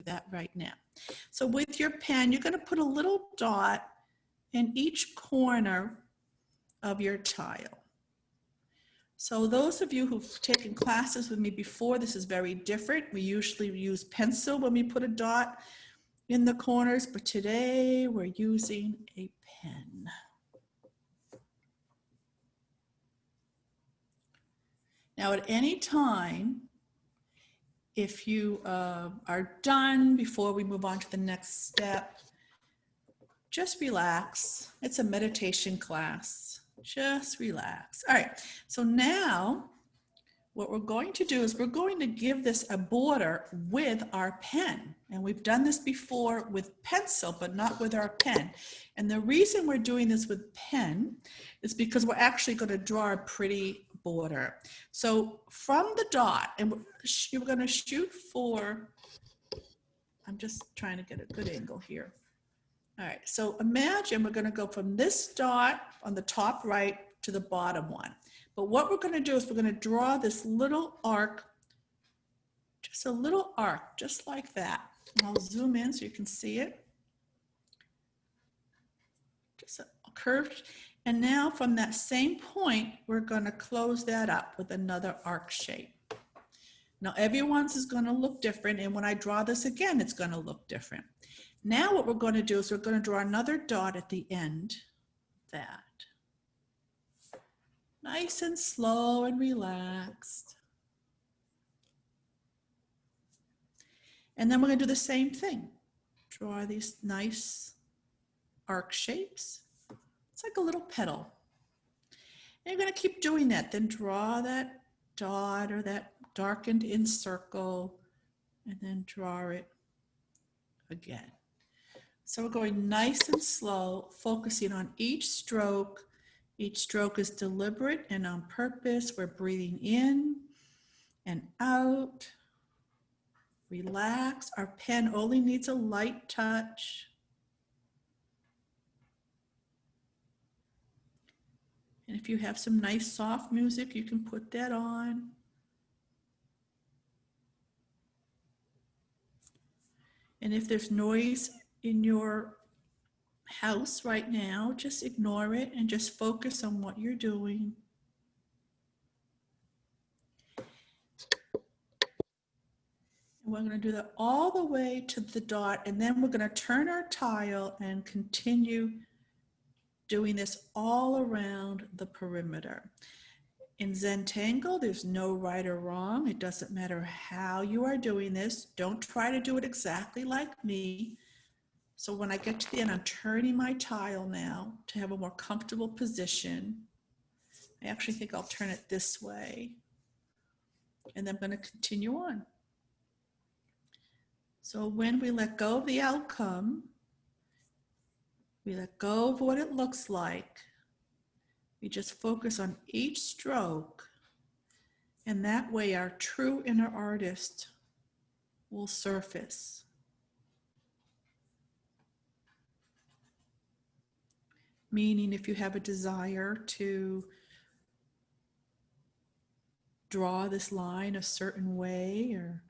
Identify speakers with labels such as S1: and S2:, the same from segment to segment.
S1: that right now. So with your pen, you're going to put a little dot in each corner of your tile. So those of you who've taken classes with me before, this is very different. We usually use pencil when we put a dot in the corners, but today we're using a pen. Now at any time, if you are done before we move on to the next step, just relax. It's a meditation class. Just relax. All right, so now what we're going to do is we're going to give this a border with our pen. And we've done this before with pencil, but not with our pen. And the reason we're doing this with pen is because we're actually going to draw a pretty border. So from the dot, and you're going to shoot for, I'm just trying to get a good angle here. All right, so imagine we're going to go from this dot on the top right to the bottom one. But what we're going to do is we're going to draw this little arc, just a little arc, just like that. And I'll zoom in so you can see it. Just a curve. And now from that same point, we're going to close that up with another arc shape. Now everyone's is going to look different, and when I draw this again, it's going to look different. Now what we're going to do is we're going to draw another dot at the end, that. Nice and slow and relaxed. And then we're going to do the same thing. Draw these nice arc shapes. It's like a little petal. And you're going to keep doing that. Then draw that dot or that darkened in circle, and then draw it again. So we're going nice and slow, focusing on each stroke. Each stroke is deliberate and on purpose. We're breathing in and out. Relax. Our pen only needs a light touch. And if you have some nice soft music, you can put that on. And if there's noise in your house right now, just ignore it and just focus on what you're doing. And we're going to do that all the way to the dot, and then we're going to turn our tile and continue doing this all around the perimeter. In Zentangle, there's no right or wrong. It doesn't matter how you are doing this. Don't try to do it exactly like me. So when I get to the end, I'm turning my tile now to have a more comfortable position. I actually think I'll turn it this way. And then I'm going to continue on. So when we let go of the outcome, we let go of what it looks like. We just focus on each stroke. And that way our true inner artist will surface. Meaning if you have a desire to draw this line a certain way or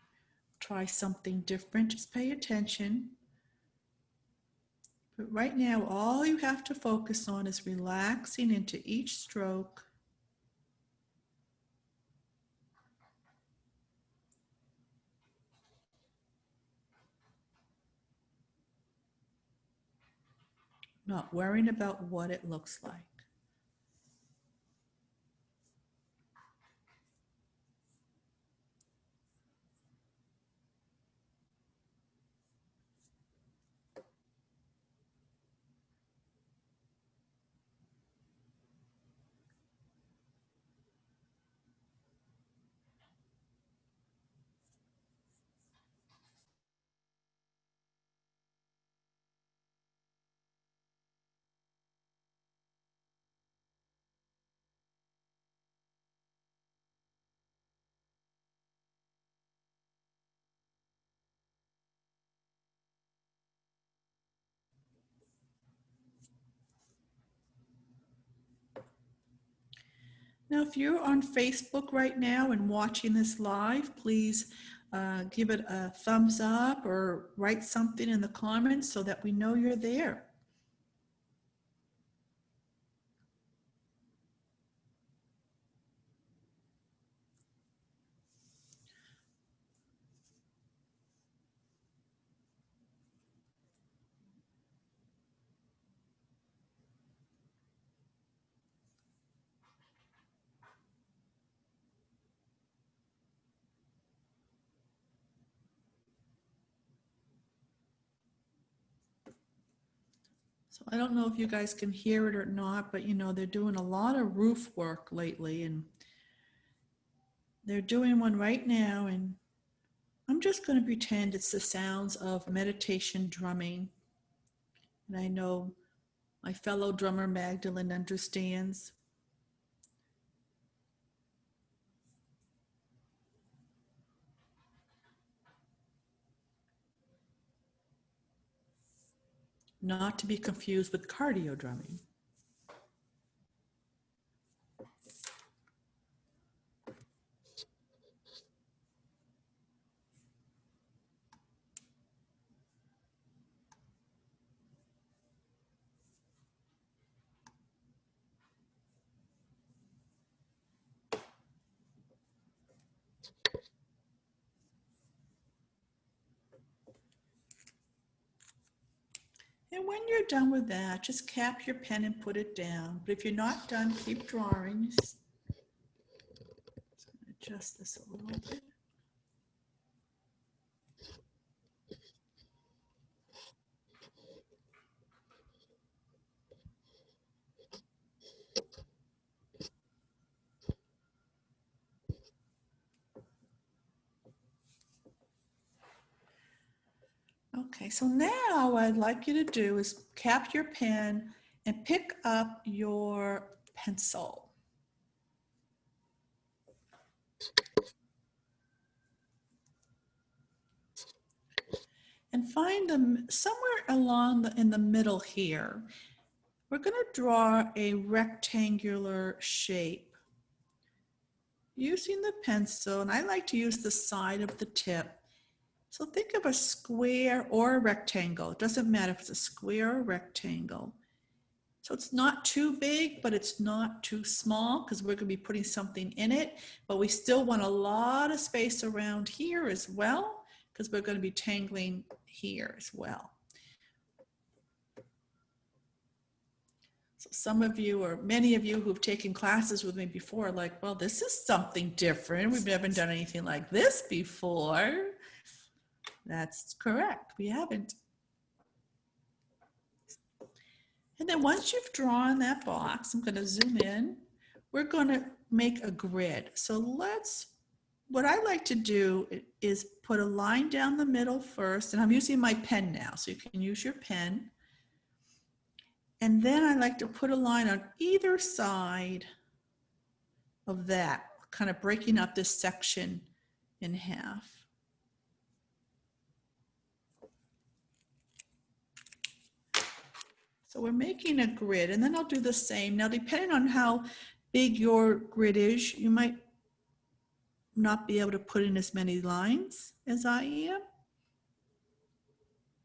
S1: try something different, just pay attention. But right now, all you have to focus on is relaxing into each stroke. Not worrying about what it looks like. Now, if you're on Facebook right now and watching this live, please give it a thumbs up or write something in the comments so that we know you're there. So I don't know if you guys can hear it or not, but you know, they're doing a lot of roof work lately, and they're doing one right now, and I'm just going to pretend it's the sounds of meditation drumming. And I know my fellow drummer Magdalene understands. Not to be confused with cardio drumming. And when you're done with that, just cap your pen and put it down. But if you're not done, keep drawing. Just adjust this a little bit. Okay, so now what I'd like you to do is cap your pen and pick up your pencil. And find them somewhere along in the middle here. We're going to draw a rectangular shape using the pencil, and I like to use the side of the tip. So think of a square or a rectangle. It doesn't matter if it's a square or a rectangle. So it's not too big, but it's not too small because we're going to be putting something in it. But we still want a lot of space around here as well because we're going to be tangling here as well. So some of you, or many of you who've taken classes with me before, are like, well, this is something different. We've never done anything like this before. That's correct. We haven't. And then once you've drawn that box, I'm going to zoom in. We're going to make a grid. So what I like to do is put a line down the middle first, and I'm using my pen now, so you can use your pen. And then I like to put a line on either side of that, kind of breaking up this section in half. So we're making a grid, and then I'll do the same. Now, depending on how big your grid is, you might not be able to put in as many lines as I am.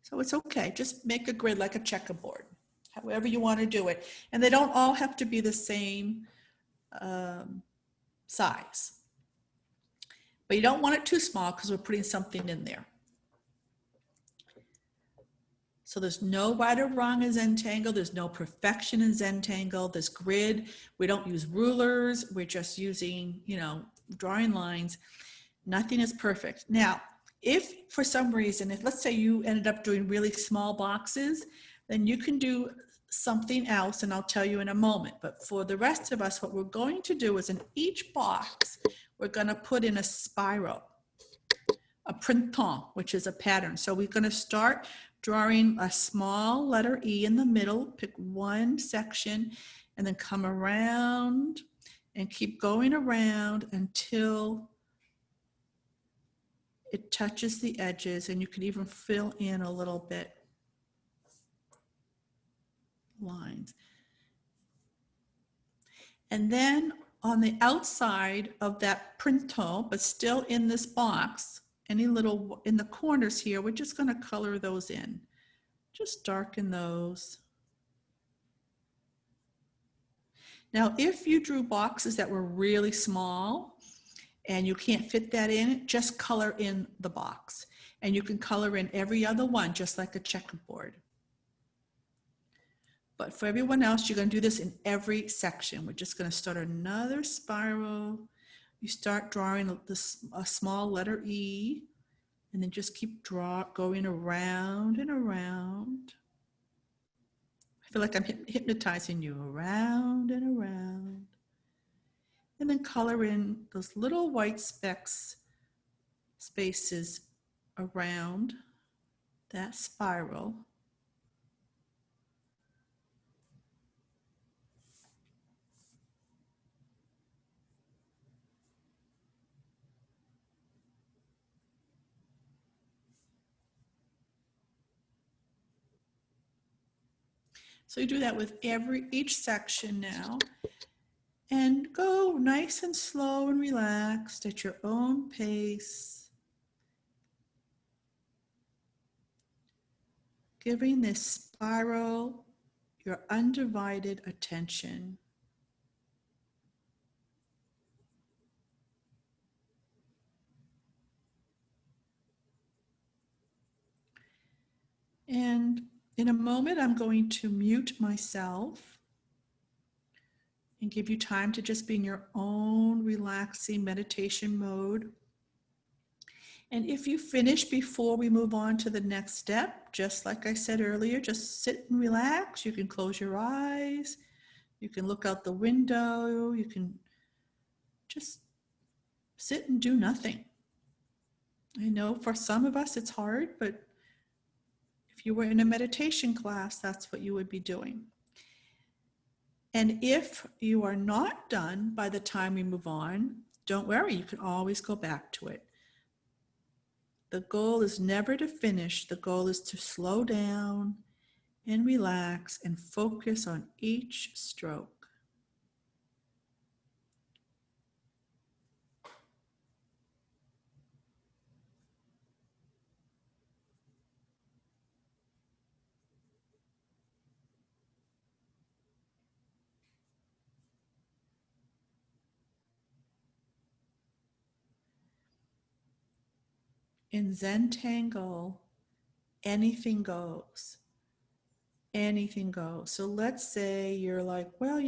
S1: So it's okay, just make a grid like a checkerboard, however you want to do it. And they don't all have to be the same size. But you don't want it too small because we're putting something in there. So there's no right or wrong in Zentangle. There's no perfection in Zentangle. This grid, we don't use rulers. We're just using, drawing lines. Nothing is perfect. Now, if for some reason, if let's say you ended up doing really small boxes, then you can do something else, and I'll tell you in a moment. But for the rest of us, what we're going to do is in each box, we're going to put in a spiral, a printemps, which is a pattern. So we're going to start drawing a small letter E in the middle, pick one section, and then come around and keep going around until it touches the edges, and you can even fill in a little bit lines. And then on the outside of that printemps, but still in this box, any little, in the corners here, we're just going to color those in. Just darken those. Now, if you drew boxes that were really small and you can't fit that in, just color in the box. And you can color in every other one, just like a checkerboard. But for everyone else, you're going to do this in every section. We're just going to start another spiral. You start drawing a small letter E, and then just keep going around and around. I feel like I'm hypnotizing you around and around. And then color in those little white spaces around that spiral. So you do that with each section now. And go nice and slow and relaxed at your own pace. Giving this spiral your undivided attention. And in a moment, I'm going to mute myself and give you time to just be in your own relaxing meditation mode. And if you finish before we move on to the next step, just like I said earlier, just sit and relax. You can close your eyes. You can look out the window. You can just sit and do nothing. I know for some of us it's hard, but if you were in a meditation class, that's what you would be doing. And if you are not done by the time we move on, don't worry, you can always go back to it. The goal is never to finish. The goal is to slow down and relax and focus on each stroke. In Zentangle, anything goes. Anything goes. So let's say you're like, well,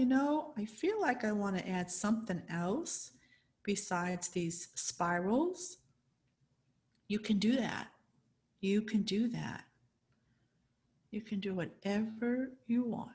S1: I feel like I want to add something else besides these spirals. You can do that. You can do that. You can do whatever you want.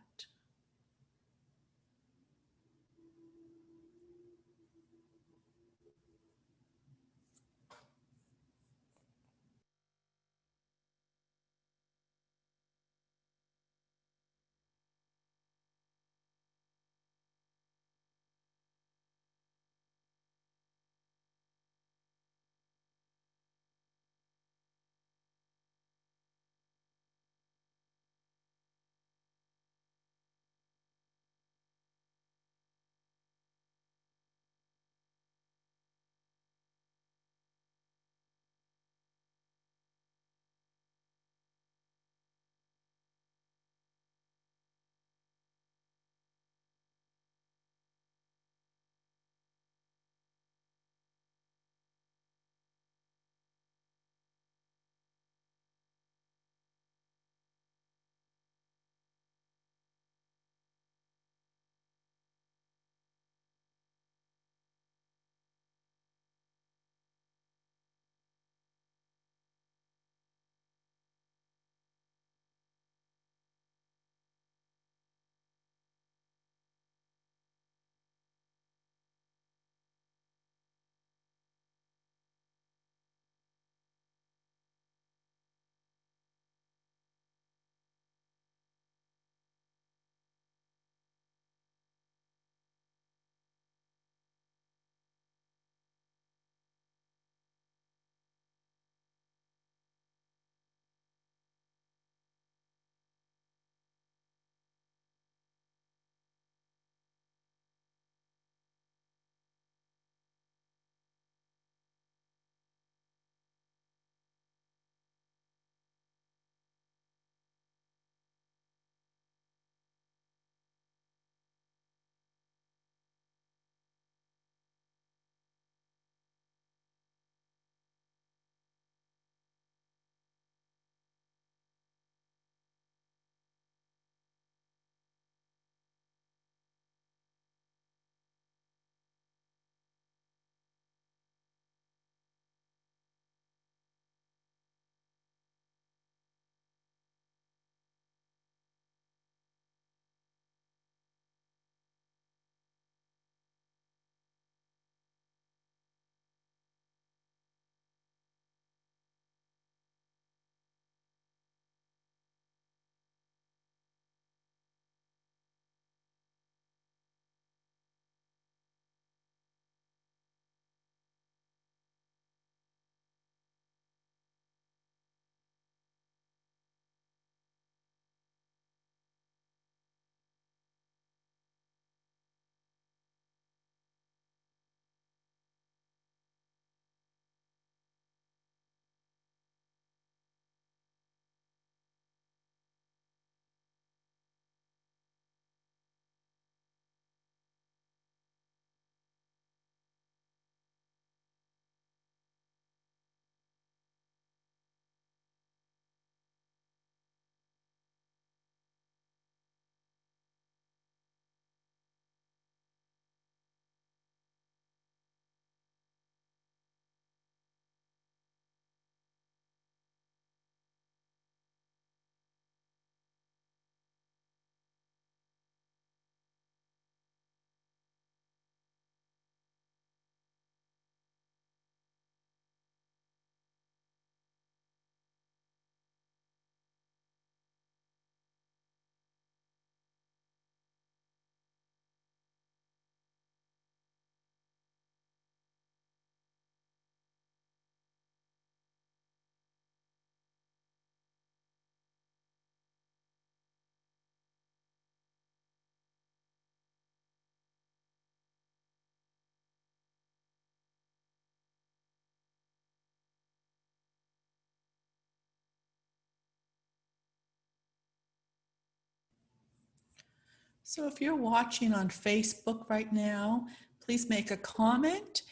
S1: So if you're watching on Facebook right now, please make a comment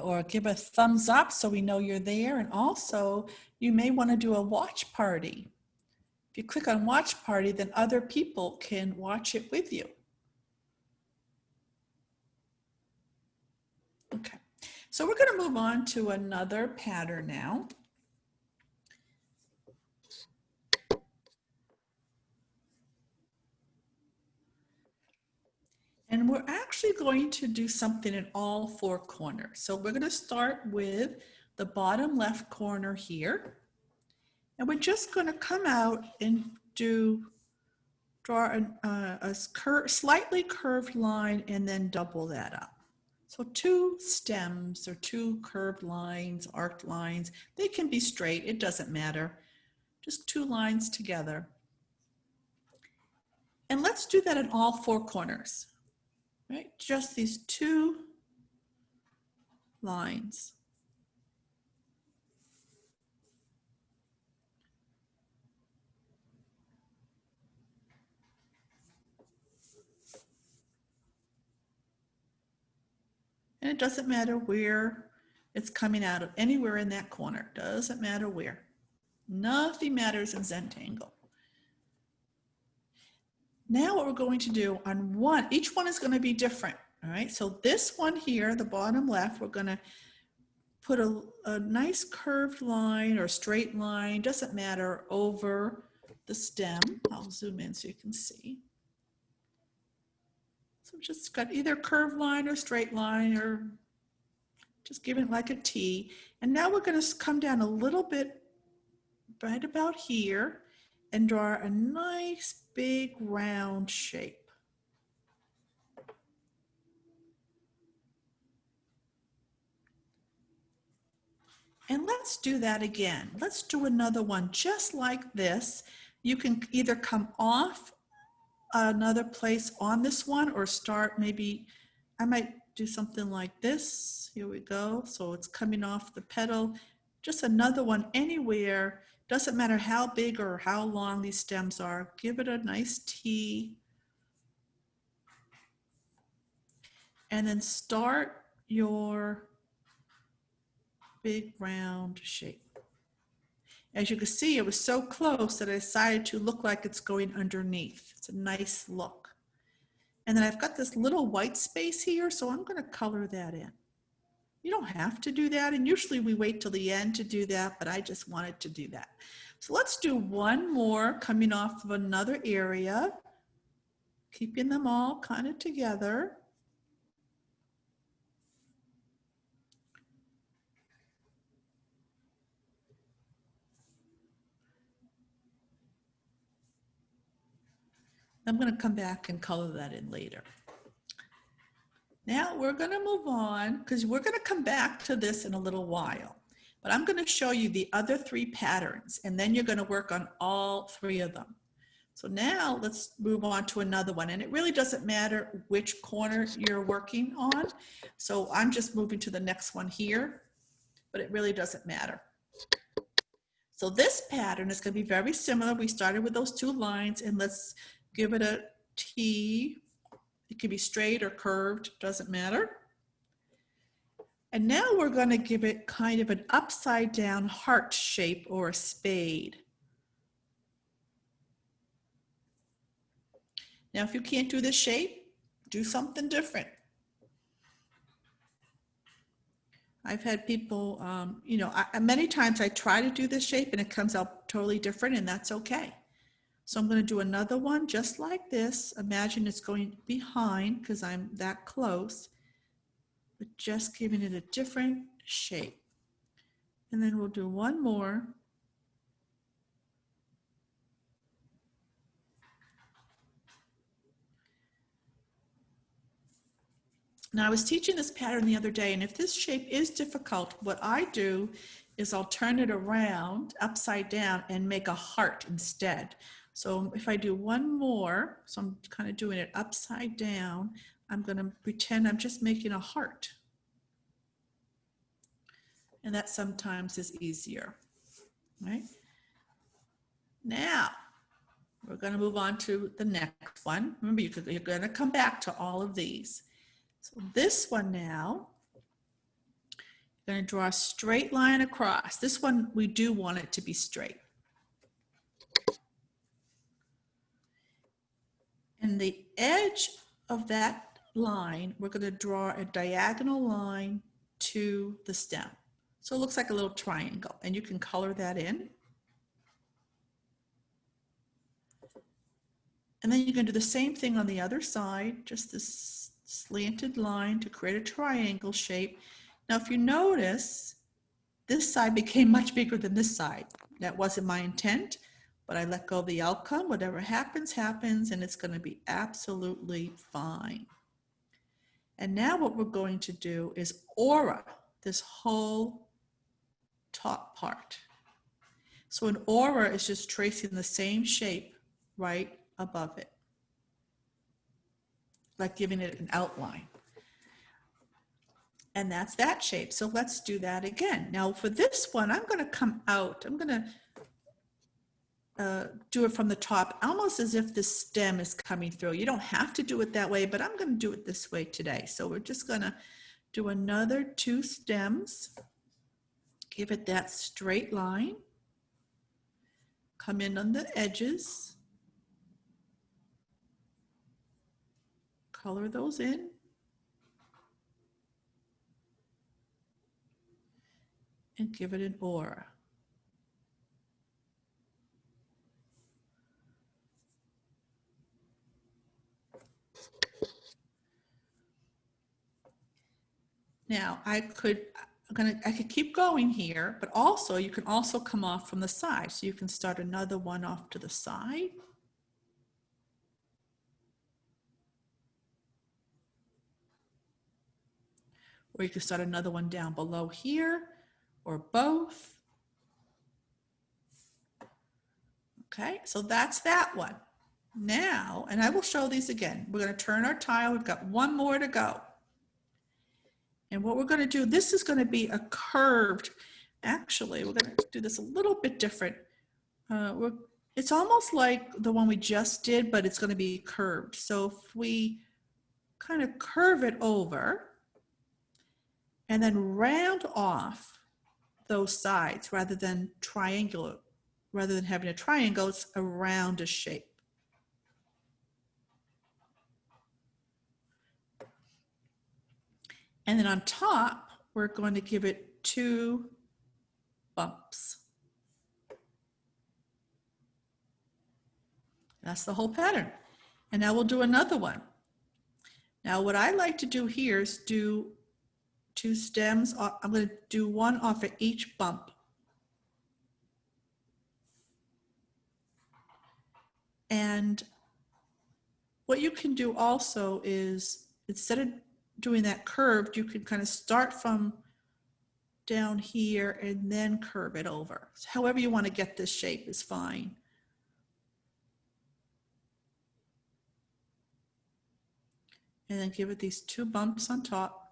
S1: or give a thumbs up so we know you're there. And also, you may want to do a watch party. If you click on watch party, then other people can watch it with you. Okay, so we're going to move on to another pattern now. And we're actually going to do something in all four corners. So we're going to start with the bottom left corner here. And we're just going to come out and draw a slightly curved line and then double that up. So two stems or two curved lines, arced lines, they can be straight, it doesn't matter. Just two lines together. And let's do that in all four corners, right? Just these two lines. And it doesn't matter where it's coming out of, anywhere in that corner, doesn't matter where. Nothing matters in Zentangle. Now what we're going to do on one, each one is going to be different, all right? So this one here, the bottom left, we're going to put a nice curved line or straight line, doesn't matter, over the stem. I'll zoom in so you can see. So just got either curved line or straight line, or just give it like a T. And now we're going to come down a little bit right about here and draw a nice big round shape. And let's do that again. Let's do another one just like this. You can either come off another place on this one or start, maybe I might do something like this. Here we go. So it's coming off the petal. Just another one anywhere. Doesn't matter how big or how long these stems are. Give it a nice T. And then start your big round shape. As you can see, it was so close that I decided to look like it's going underneath. It's a nice look. And then I've got this little white space here, so I'm going to color that in. You don't have to do that, and usually we wait till the end to do that, but I just wanted to do that. So let's do one more coming off of another area, keeping them all kind of together. I'm going to come back and color that in later. Now we're going to move on because we're going to come back to this in a little while. But I'm going to show you the other three patterns, and then you're going to work on all three of them. So now let's move on to another one. And it really doesn't matter which corner you're working on. So I'm just moving to the next one here, but it really doesn't matter. So this pattern is going to be very similar. We started with those two lines, and let's give it a T. It can be straight or curved, doesn't matter. And now we're going to give it kind of an upside down heart shape or a spade. Now, if you can't do this shape, do something different. I've had people, you know, many times I try to do this shape and it comes out totally different, and that's okay. So I'm going to do another one just like this. Imagine it's going behind because I'm that close, but just giving it a different shape. And then we'll do one more. Now I was teaching this pattern the other day, and if this shape is difficult, what I do is I'll turn it around upside down and make a heart instead. So if I do one more, so I'm kind of doing it upside down, I'm going to pretend I'm just making a heart. And that sometimes is easier, right? Now, We're going to move on to the next one. Remember, you're going to come back to all of these. So this one now, you're going to draw a straight line across. This one, we do want it to be straight. And the edge of that line, we're going to draw a diagonal line to the stem. So it looks like a little triangle, and you can color that in. And then you can do the same thing on the other side, just this slanted line to create a triangle shape. Now, if you notice, this side became much bigger than this side. That wasn't my intent, but I let go of the outcome. Whatever happens, happens, and it's going to be absolutely fine. And now what we're going to do is aura this whole top part. So an aura is just tracing the same shape right above it, like giving it an outline. And that's that shape. So let's do that again. Now for this one, I'm going to come out. I'm going to do it from the top, almost as if the stem is coming through. You don't have to do it that way, but I'm going to do it this way today. So we're just going to do another 2 stems. Give it that straight line. Come in on the edges. Color those in. And give it an aura. Now I could keep going here, but also you can also come off from the side. So you can start another one off to the side. Or you can start another one down below here, or both. Okay, so that's that one. Now, and I will show these again. We're going to turn our tile. We've got one more to go. And what we're going to do, this is going to be a curved, actually, we're going to do this a little bit different. It's almost like the one we just did, but it's going to be curved. So if we kind of curve it over and then round off those sides rather than triangular, rather than having a triangle, it's a roundish shape. And then on top, we're going to give it 2 bumps. That's the whole pattern. And now we'll do another one. Now what I like to do here is do 2 stems. I'm going to do one off of each bump. And what you can do also is, instead of doing that curved, you can kind of start from down here and then curve it over. So however you want to get this shape is fine. And then give it these 2 bumps on top.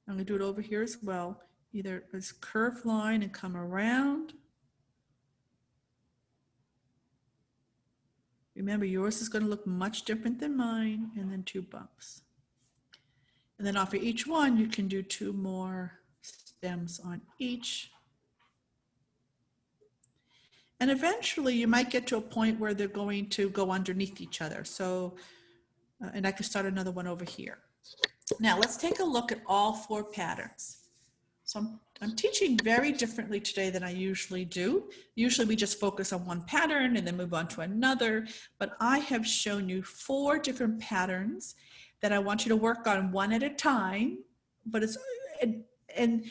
S1: I'm going to do it over here as well. Either this curved line and come around. Remember, yours is going to look much different than mine, and then 2 bumps. And then off of each one, you can do 2 more stems on each. And eventually you might get to a point where they're going to go underneath each other. So, and I can start another one over here. Now let's take a look at all 4 patterns. So I'm teaching very differently today than I usually do. Usually we just focus on one pattern and then move on to another, but I have shown you 4 different patterns that I want you to work on one at a time, but it's, and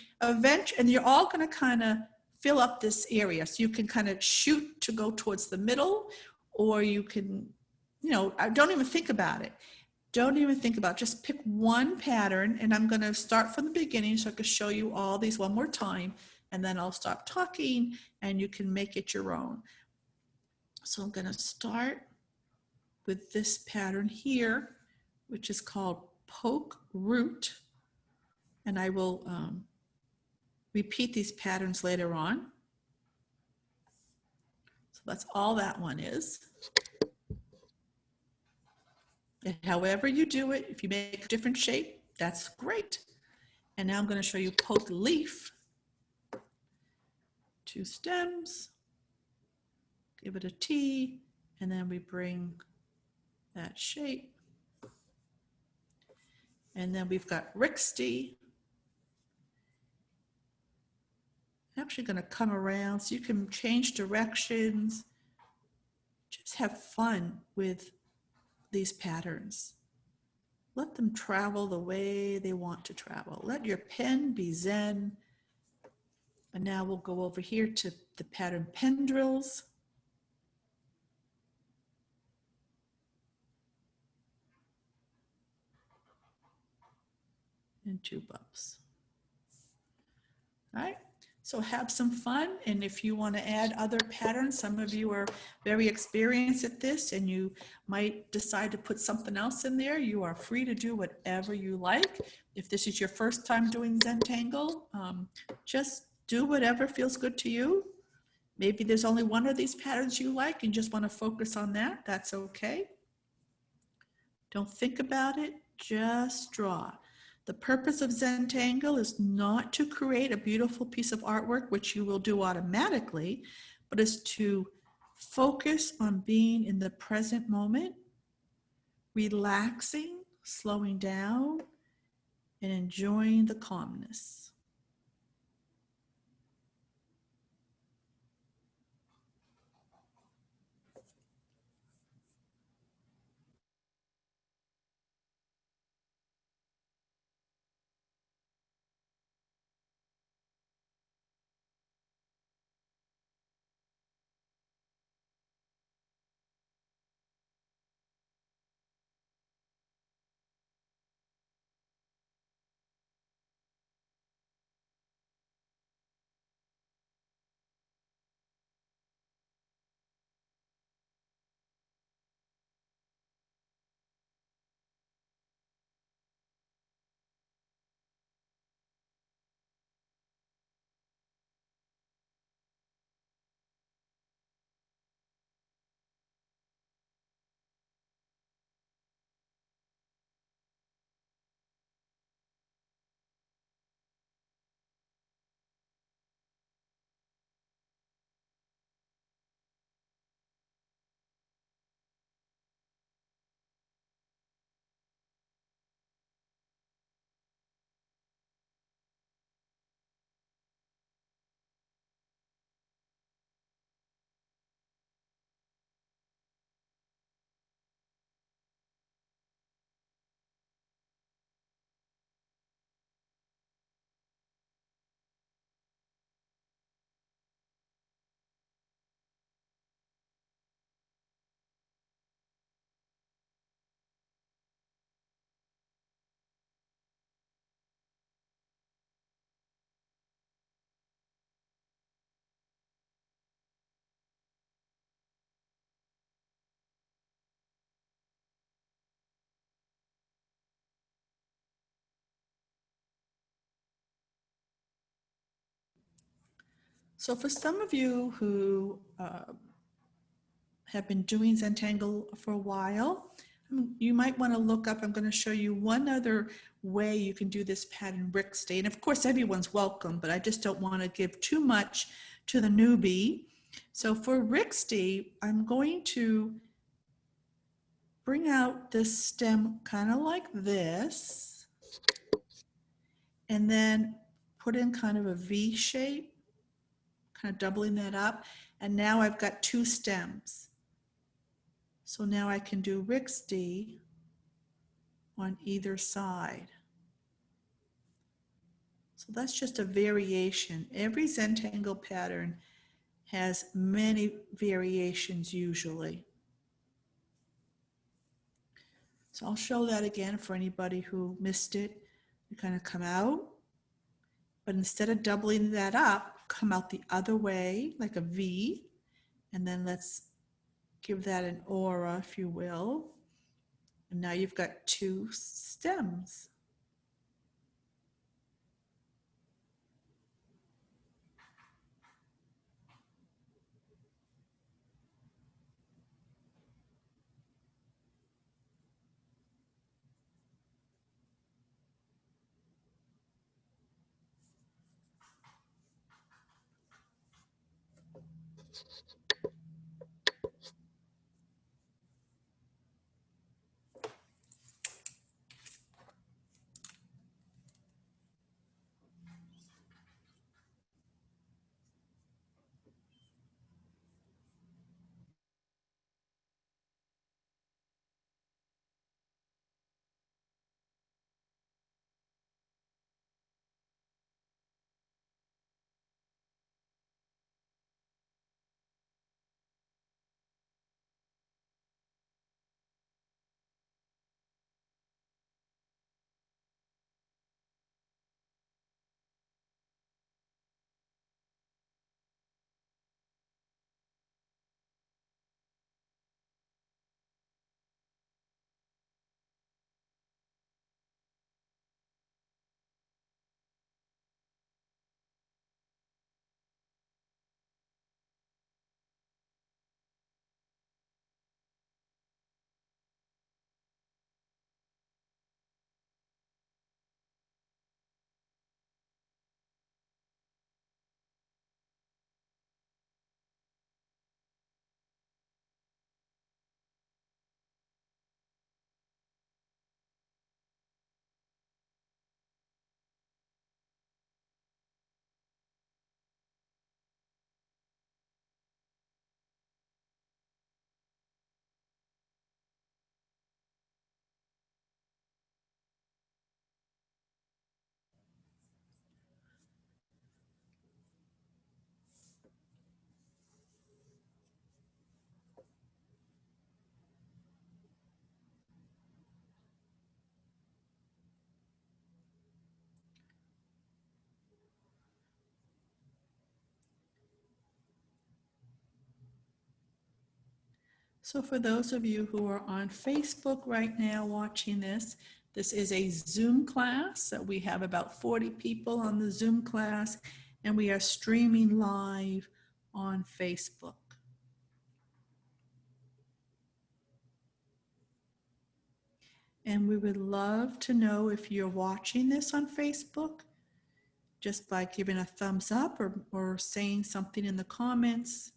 S1: you're all gonna kind of fill up this area. So you can kind of shoot to go towards the middle, or you can, you know, don't even think about it. Don't even think about it. Just pick one pattern, and I'm going to start from the beginning so I can show you all these one more time, and then I'll stop talking and you can make it your own. So I'm going to start with this pattern here, which is called Poke Root, and I will repeat these patterns later on. So That's all that one is. And however you do it, if you make a different shape, that's great. And now I'm going to show you poke leaf. 2 stems, give it a T, and then we bring that shape. And then we've got Rixty. I'm actually going to come around so you can change directions. Just have fun with these patterns. Let them travel the way they want to travel. Let your pen be zen. And now we'll go over here to the pattern Pendrills. And 2 bumps. All right, so have some fun. And if you want to add other patterns, some of you are very experienced at this and you might decide to put something else in there. You are free to do whatever you like. If this is your first time doing Zentangle, just do whatever feels good to you. Maybe there's only one of these patterns you like and just want to focus on that. That's okay. Don't think about it, just draw. The purpose of Zentangle is not to create a beautiful piece of artwork, which you will do automatically, but is to focus on being in the present moment, relaxing, slowing down, and enjoying the calmness. So for some of you who have been doing Zentangle for a while, you might want to look up, I'm going to show you one other way you can do this pattern Rixty. And of course, everyone's welcome, but I just don't want to give too much to the newbie. So for Rixty, I'm going to bring out this stem kind of like this, and then put in kind of a V shape, kind of doubling that up. And now I've got 2 stems. So now I can do Rixty on either side. So that's just a variation. Every Zentangle pattern has many variations usually. So I'll show that again for anybody who missed it. You kind of come out, but instead of doubling that up, come out the other way like a V, and then let's give that an aura, if you will. And now you've got 2 stems. So for those of you who are on Facebook right now watching this, this is a Zoom class. So we have about 40 people on the Zoom class, and we are streaming live on Facebook. And we would love to know if you're watching this on Facebook, just by giving a thumbs up or saying something in the comments.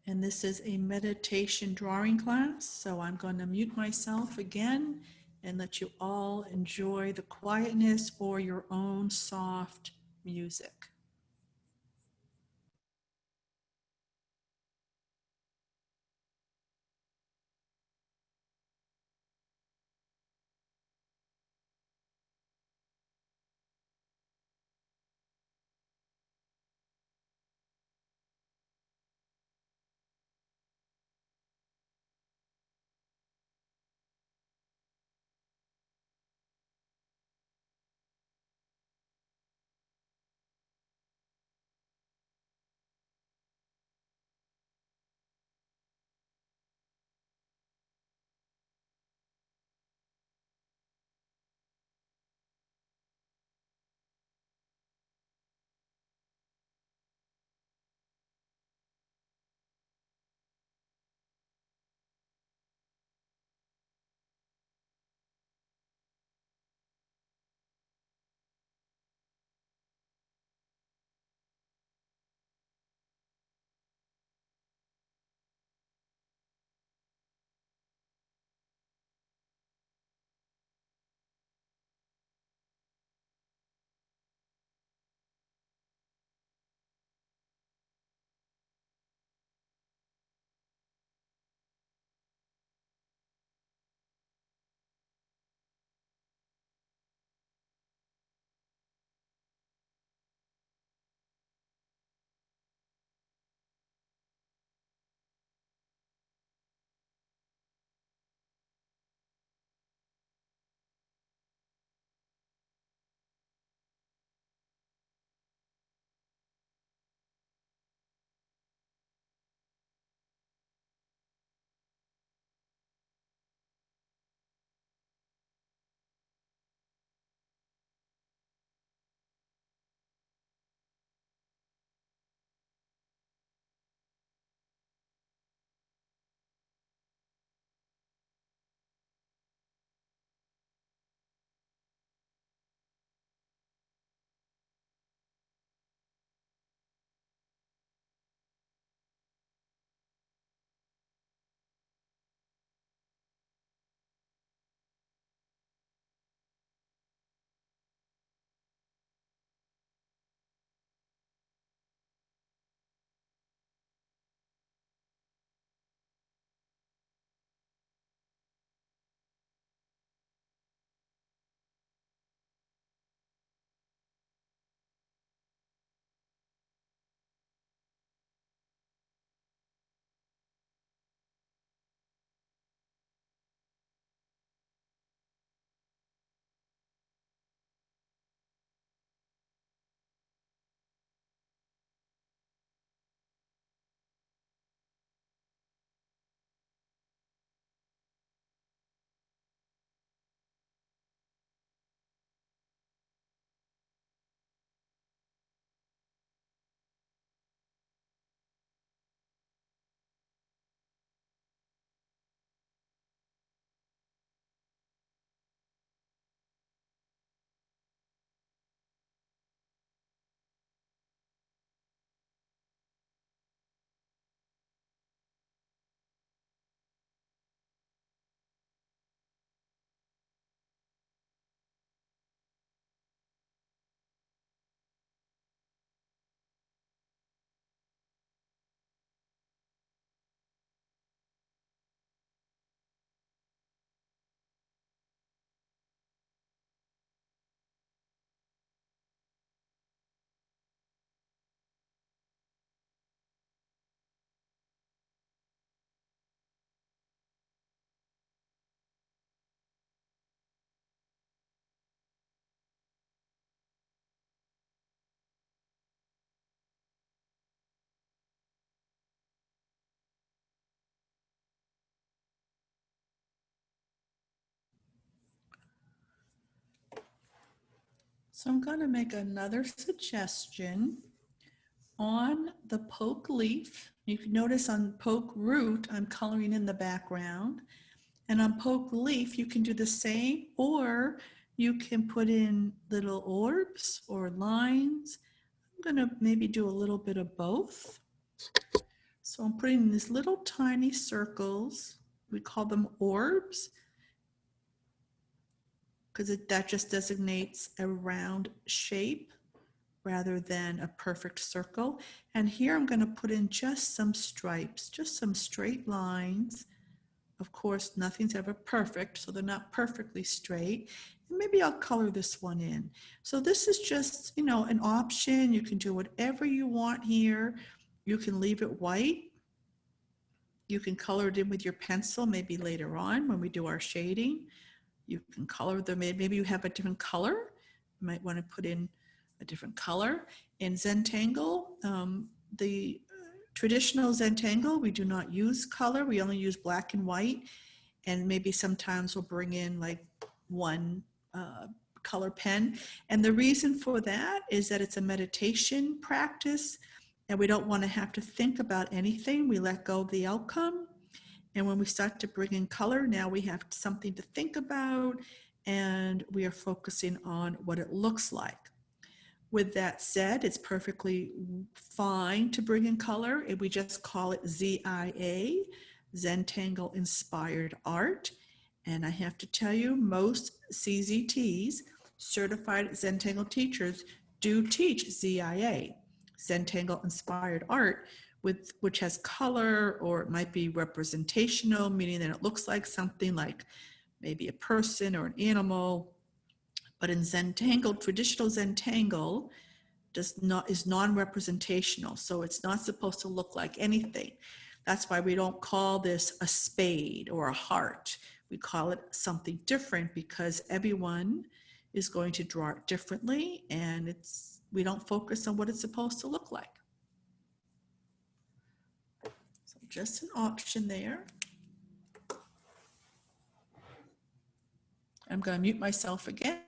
S1: And this is a meditation drawing class, so I'm going to mute myself again and let you all enjoy the quietness or your own soft music. So I'm going to make another suggestion on the poke leaf. You can notice on poke root, I'm coloring in the background. And on poke leaf, you can do the same, or you can put in little orbs or lines. I'm going to maybe do a little bit of both. So I'm putting these little tiny circles. We call them orbs because that just designates a round shape rather than a perfect circle. And here I'm going to put in just some stripes, just some straight lines. Of course, nothing's ever perfect, so they're not perfectly straight. And maybe I'll color this one in. So this is just, an option. You can do whatever you want here. You can leave it white. You can color it in with your pencil, maybe later on when we do our shading. You can color them, maybe you have a different color. You might want to put in a different color. In Zentangle, the traditional Zentangle, we do not use color. We only use black and white. And maybe sometimes we'll bring in like one color pen. And the reason for that is that it's a meditation practice and we don't want to have to think about anything. We let go of the outcome. And when we start to bring in color, now we have something to think about and we are focusing on what it looks like. With that said, it's perfectly fine to bring in color. And we just call it ZIA, Zentangle Inspired Art. And I have to tell you, most CZTs, certified Zentangle teachers, do teach ZIA, Zentangle Inspired Art, which has color, or it might be representational, meaning that it looks like something like maybe a person or an animal. But in Zentangle, traditional Zentangle is non-representational, so it's not supposed to look like anything. That's why we don't call this a spade or a heart. We call it something different because everyone is going to draw it differently, and we don't focus on what it's supposed to look like. So just an option there. I'm going to mute myself again.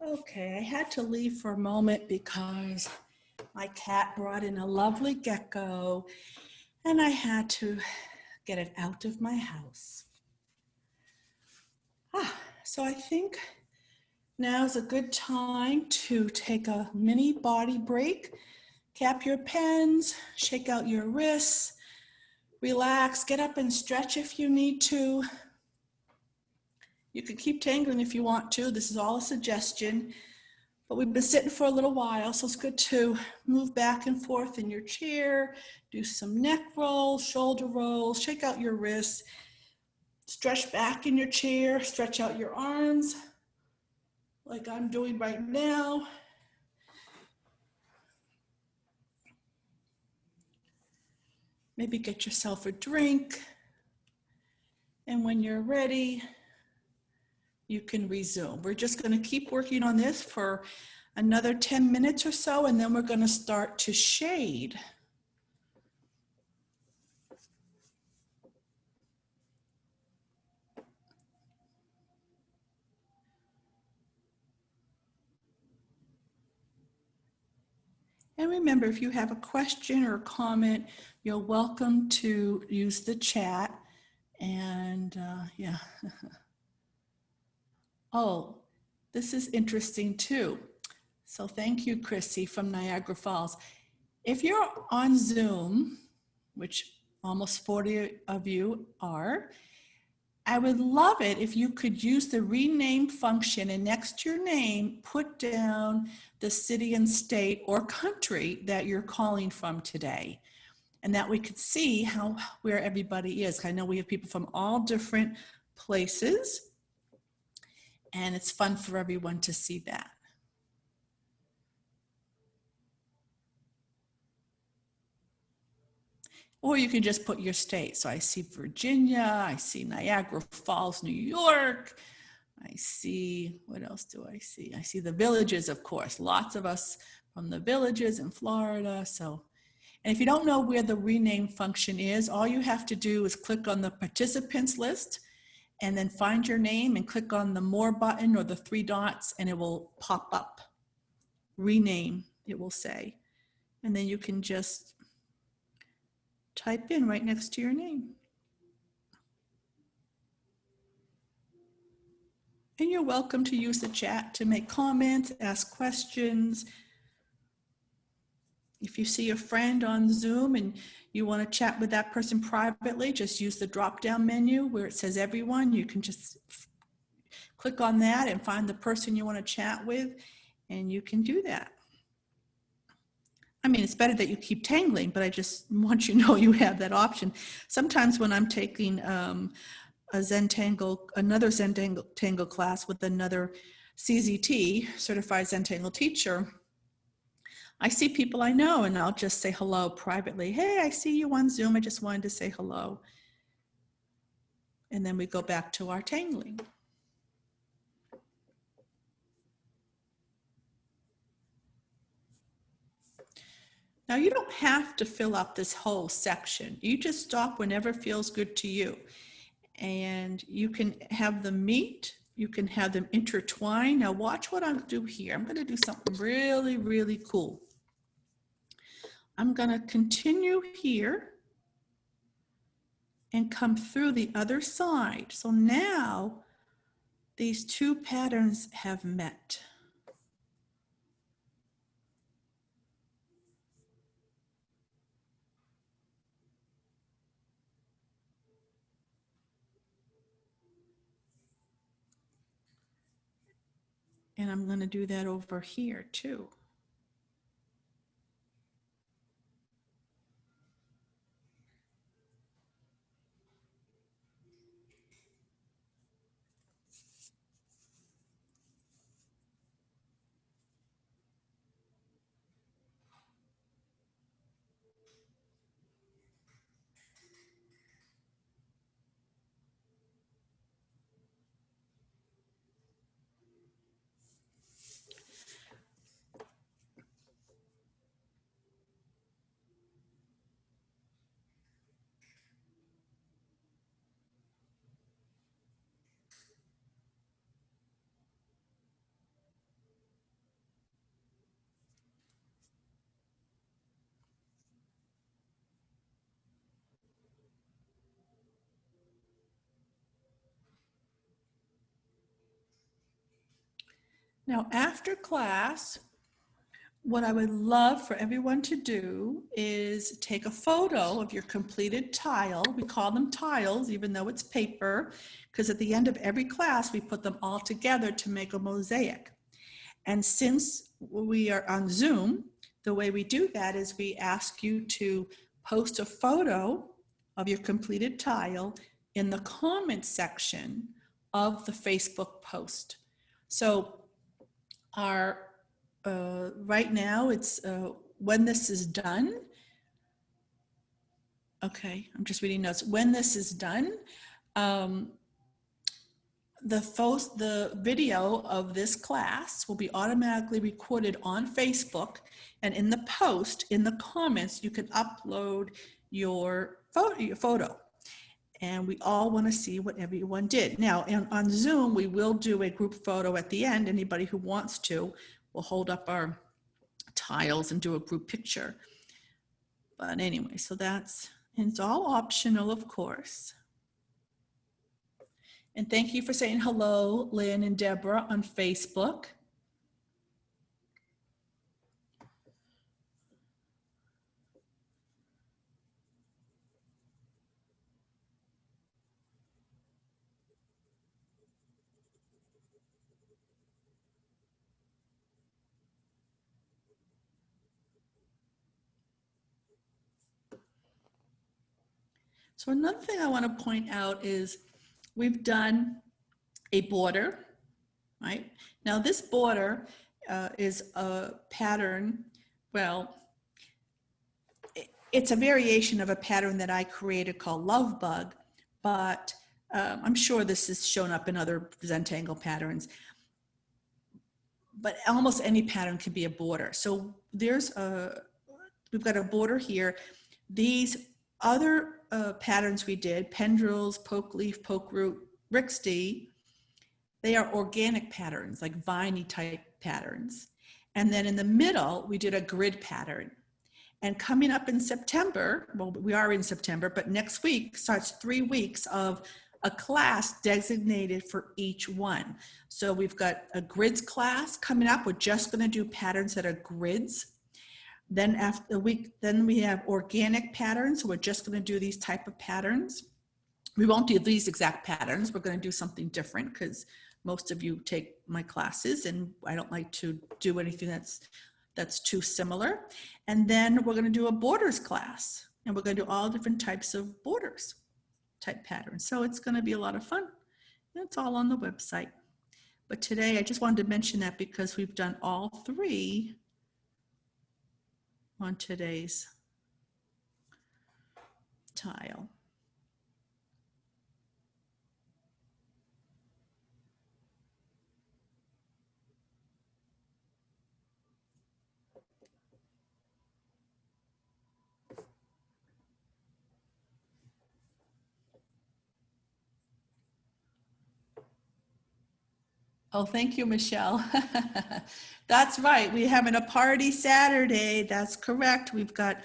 S1: Okay, I had to leave for a moment because my cat brought in a lovely gecko and I had to get it out of my house. So I think now's a good time to take a mini body break. Cap your pens, shake out your wrists, relax, get up and stretch if you need to. You can keep tangling if you want to. This is all a suggestion. But we've been sitting for a little while, so it's good to move back and forth in your chair, do some neck rolls, shoulder rolls, shake out your wrists, stretch back in your chair, stretch out your arms like I'm doing right now. Maybe get yourself a drink. And when you're ready, you can resume. We're just going to keep working on this for another 10 minutes or so, and then we're going to start to shade. And remember, if you have a question or a comment, you're welcome to use the chat. And yeah. Oh, this is interesting too. So thank you, Chrissy from Niagara Falls. If you're on Zoom, which almost 40 of you are, I would love it if you could use the rename function and next to your name, put down the city and state or country that you're calling from today. And that we could see where everybody is. I know we have people from all different places, and it's fun for everyone to see that. Or you can just put your state. So I see Virginia, I see Niagara Falls, New York. I see, what else do I see? I see the villages, of course. Lots of us from the villages in Florida. So, and if you don't know where the rename function is, all you have to do is click on the participants list and then find your name and click on the more button or the 3 dots and it will pop up. Rename, it will say. And then you can just type in right next to your name. And you're welcome to use the chat to make comments, ask questions. If you see a friend on Zoom and you want to chat with that person privately, just use the drop-down menu where it says everyone. You can just click on that and find the person you want to chat with, and you can do that. I mean, it's better that you keep tangling, but I just want you to know you have that option. Sometimes when I'm taking another Zentangle class with another CZT, Certified Zentangle Teacher, I see people I know and I'll just say hello privately. Hey, I see you on Zoom. I just wanted to say hello. And then we go back to our tangling. Now you don't have to fill up this whole section. You just stop whenever it feels good to you. And you can have them meet, you can have them intertwine. Now watch what I'll do here. I'm gonna do something really, really cool. I'm gonna continue here and come through the other side. So now these 2 patterns have met. And I'm going to do that over here too. Now, after class, what I would love for everyone to do is take a photo of your completed tile. We call them tiles, even though it's paper, because at the end of every class, we put them all together to make a mosaic. And since we are on Zoom, the way we do that is we ask you to post a photo of your completed tile in the comments section of the Facebook post. So our right now it's when this is done. Okay, I'm just reading notes. When this is done, the video of this class will be automatically recorded on Facebook, and in the post, in the comments, you can upload your photo. And we all want to see what everyone did. Now, on Zoom, we will do a group photo at the end. Anybody who wants to will hold up our tiles and do a group picture. But anyway, so it's all optional, of course. And thank you for saying hello, Lynn and Deborah on Facebook. So another thing I want to point out is we've done a border, right? Now this border is a pattern, well, it's a variation of a pattern that I created called Love Bug, but I'm sure this is shown up in other Zentangle patterns. But almost any pattern can be a border. So we've got a border here. These other patterns we did, Pendrills, Poke Leaf, Poke Root, Rixty, they are organic patterns, like viney type patterns. And then in the middle, we did a grid pattern. And coming up in September, well, we are in September, but next week starts 3 weeks of a class designated for each one. So we've got a grids class coming up. We're just going to do patterns that are grids. Then after a week, then we have organic patterns. So we're just going to do these type of patterns. We won't do these exact patterns. We're going to do something different because most of you take my classes and I don't like to do anything that's too similar. And then we're going to do a borders class, and we're going to do all different types of borders type patterns. So it's going to be a lot of fun. It's all on the website. But today I just wanted to mention that because we've done all 3 on today's tile. Oh, thank you, Michelle. That's right. We're having a party Saturday. That's correct. We've got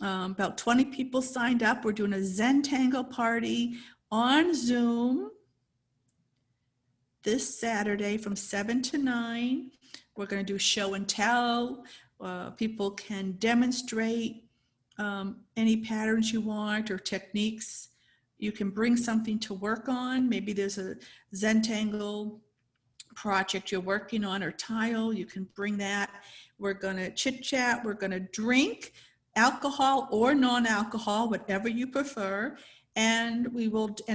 S1: about 20 people signed up. We're doing a Zentangle party on Zoom this Saturday from 7 to 9. We're going to do show and tell. People can demonstrate any patterns you want or techniques. You can bring something to work on. Maybe there's a Zentangle project you're working on or tile, you can bring that. We're going to chit chat. We're going to drink alcohol or non-alcohol, whatever you prefer. And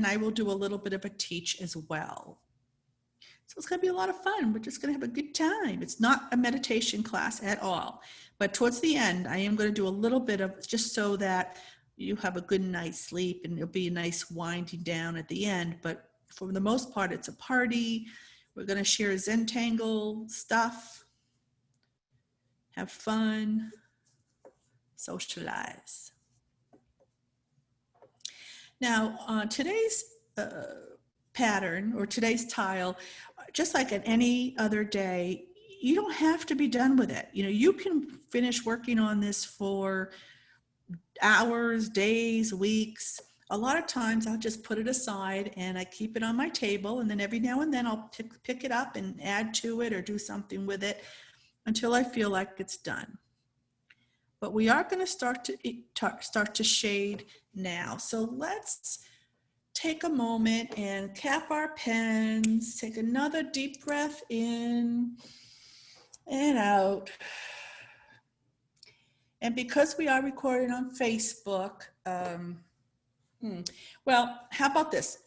S1: I will do a little bit of a teach as well. So it's going to be a lot of fun. We're just going to have a good time. It's not a meditation class at all, but towards the end, I am going to do a little bit of just so that you have a good night's sleep and it'll be a nice winding down at the end. But for the most part, it's a party. We're going to share Zentangle stuff, have fun, socialize. Now, today's pattern or today's tile, just like at any other day, you don't have to be done with it. You know, you can finish working on this for hours, days, weeks. a lot of times I'll just put it aside and I keep it on my table, and then every now and then I'll pick it up and add to it or do something with it until I feel like it's done. But we are going to start to shade now. So let's take a moment and cap our pens, take another deep breath in and out. And because we are recording on Facebook, well, how about this?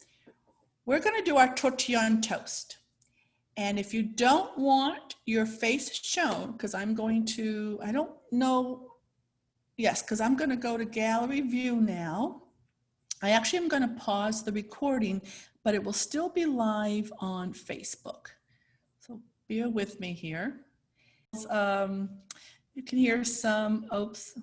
S1: We're going to do our tortilla on toast. And if you don't want your face shown, because I'm going to, I don't know, yes, because I'm going to go to gallery view now. I actually am going to pause the recording, but it will still be live on Facebook. So bear with me here. You can hear some, oops,